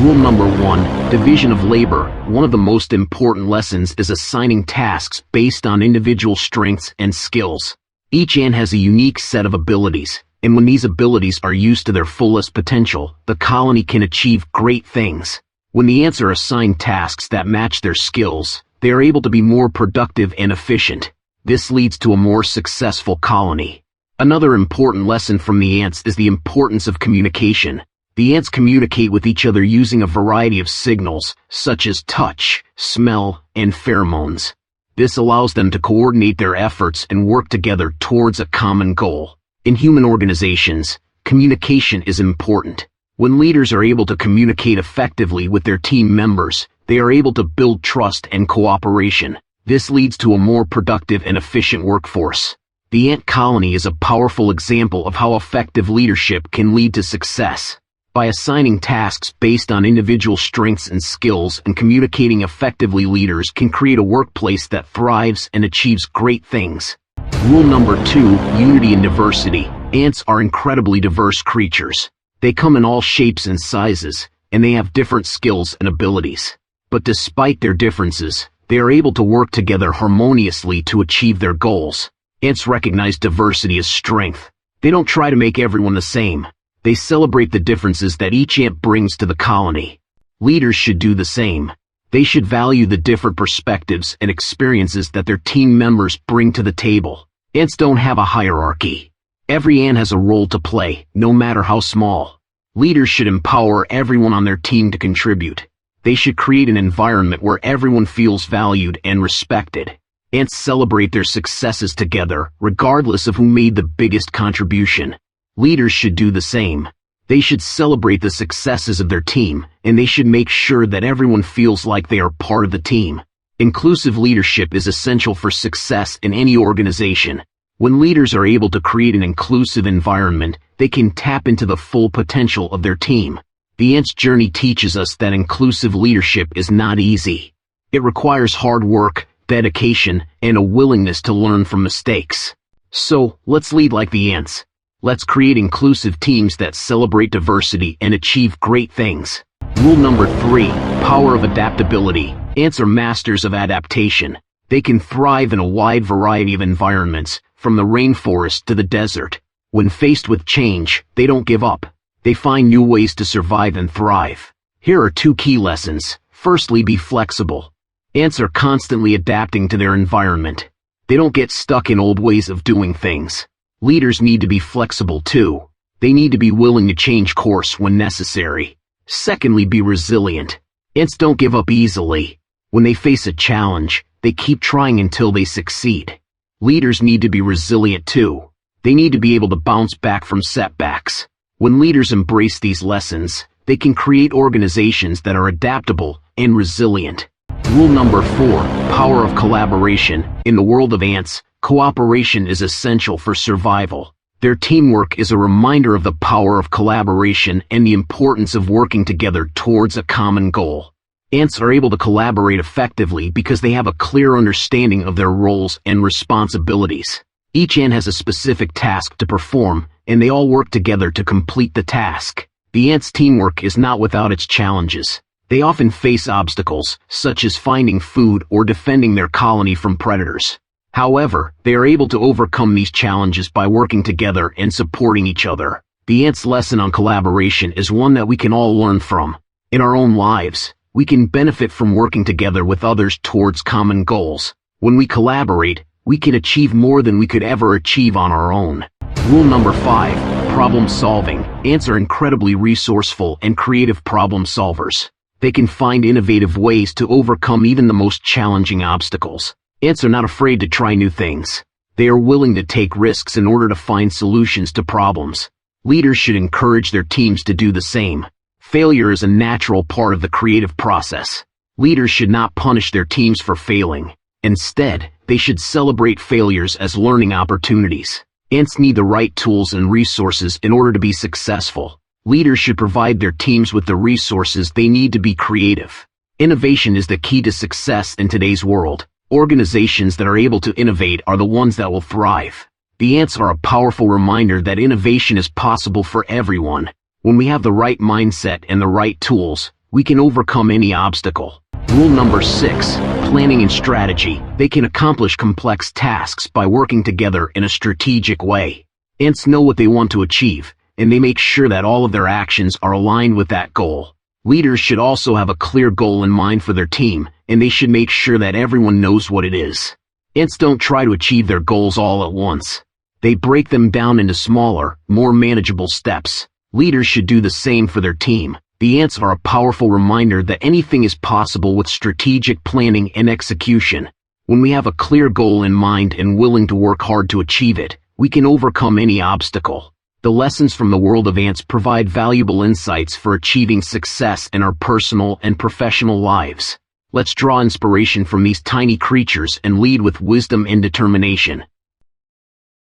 Rule number 1, division of labor. One of the most important lessons is assigning tasks based on individual strengths and skills. Each ant has a unique set of abilities, and when these abilities are used to their fullest potential, the colony can achieve great things. When the ants are assigned tasks that match their skills, they are able to be more productive and efficient. This leads to a more successful colony. Another important lesson from the ants is the importance of communication. The ants communicate with each other using a variety of signals, such as touch, smell, and pheromones. This allows them to coordinate their efforts and work together towards a common goal. In human organizations, communication is important. When leaders are able to communicate effectively with their team members, they are able to build trust and cooperation. This leads to a more productive and efficient workforce. The ant colony is a powerful example of how effective leadership can lead to success. By assigning tasks based on individual strengths and skills and communicating effectively, leaders can create a workplace that thrives and achieves great things. Rule number 2, unity and diversity. Ants are incredibly diverse creatures. They come in all shapes and sizes, and they have different skills and abilities. But despite their differences, they are able to work together harmoniously to achieve their goals. Ants recognize diversity as strength. They don't try to make everyone the same. They celebrate the differences that each ant brings to the colony. Leaders should do the same. They should value the different perspectives and experiences that their team members bring to the table. Ants don't have a hierarchy. Every ant has a role to play, no matter how small. Leaders should empower everyone on their team to contribute. They should create an environment where everyone feels valued and respected. Ants celebrate their successes together, regardless of who made the biggest contribution. Leaders should do the same. They should celebrate the successes of their team, and they should make sure that everyone feels like they are part of the team. Inclusive leadership is essential for success in any organization. When leaders are able to create an inclusive environment, they can tap into the full potential of their team. The ant's journey teaches us that inclusive leadership is not easy. It requires hard work, dedication, and a willingness to learn from mistakes. So, let's lead like the ants. Let's create inclusive teams that celebrate diversity and achieve great things. Rule number 3, power of adaptability. Ants are masters of adaptation. They can thrive in a wide variety of environments, from the rainforest to the desert. When faced with change, they don't give up. They find new ways to survive and thrive. Here are 2 key lessons. Firstly, be flexible. Ants are constantly adapting to their environment. They don't get stuck in old ways of doing things. Leaders need to be flexible too. They need to be willing to change course when necessary. Secondly, be resilient. Ants don't give up easily. When they face a challenge, they keep trying until they succeed. Leaders need to be resilient too. They need to be able to bounce back from setbacks. When leaders embrace these lessons, they can create organizations that are adaptable and resilient. Rule number 4, power of collaboration. In the world of ants, cooperation is essential for survival. Their teamwork is a reminder of the power of collaboration and the importance of working together towards a common goal. Ants are able to collaborate effectively because they have a clear understanding of their roles and responsibilities. Each ant has a specific task to perform, and they all work together to complete the task. The ants' teamwork is not without its challenges. They often face obstacles, such as finding food or defending their colony from predators. However, they are able to overcome these challenges by working together and supporting each other. The ants' lesson on collaboration is one that we can all learn from. In our own lives, we can benefit from working together with others towards common goals. When we collaborate, we can achieve more than we could ever achieve on our own. Rule number 5, problem solving. Ants are incredibly resourceful and creative problem solvers. They can find innovative ways to overcome even the most challenging obstacles. Ants are not afraid to try new things. They are willing to take risks in order to find solutions to problems. Leaders should encourage their teams to do the same. Failure is a natural part of the creative process. Leaders should not punish their teams for failing. Instead, they should celebrate failures as learning opportunities. Ants need the right tools and resources in order to be successful. Leaders should provide their teams with the resources they need to be creative. Innovation is the key to success in today's world. Organizations that are able to innovate are the ones that will thrive. The ants are a powerful reminder that innovation is possible for everyone. When we have the right mindset and the right tools, we can overcome any obstacle. Rule number 6, planning and strategy. They can accomplish complex tasks by working together in a strategic way. Ants know what they want to achieve, and they make sure that all of their actions are aligned with that goal. Leaders should also have a clear goal in mind for their team, and they should make sure that everyone knows what it is. Ants don't try to achieve their goals all at once. They break them down into smaller, more manageable steps. Leaders should do the same for their team. The ants are a powerful reminder that anything is possible with strategic planning and execution. When we have a clear goal in mind and willing to work hard to achieve it, we can overcome any obstacle. The lessons from the world of ants provide valuable insights for achieving success in our personal and professional lives. Let's draw inspiration from these tiny creatures and lead with wisdom and determination.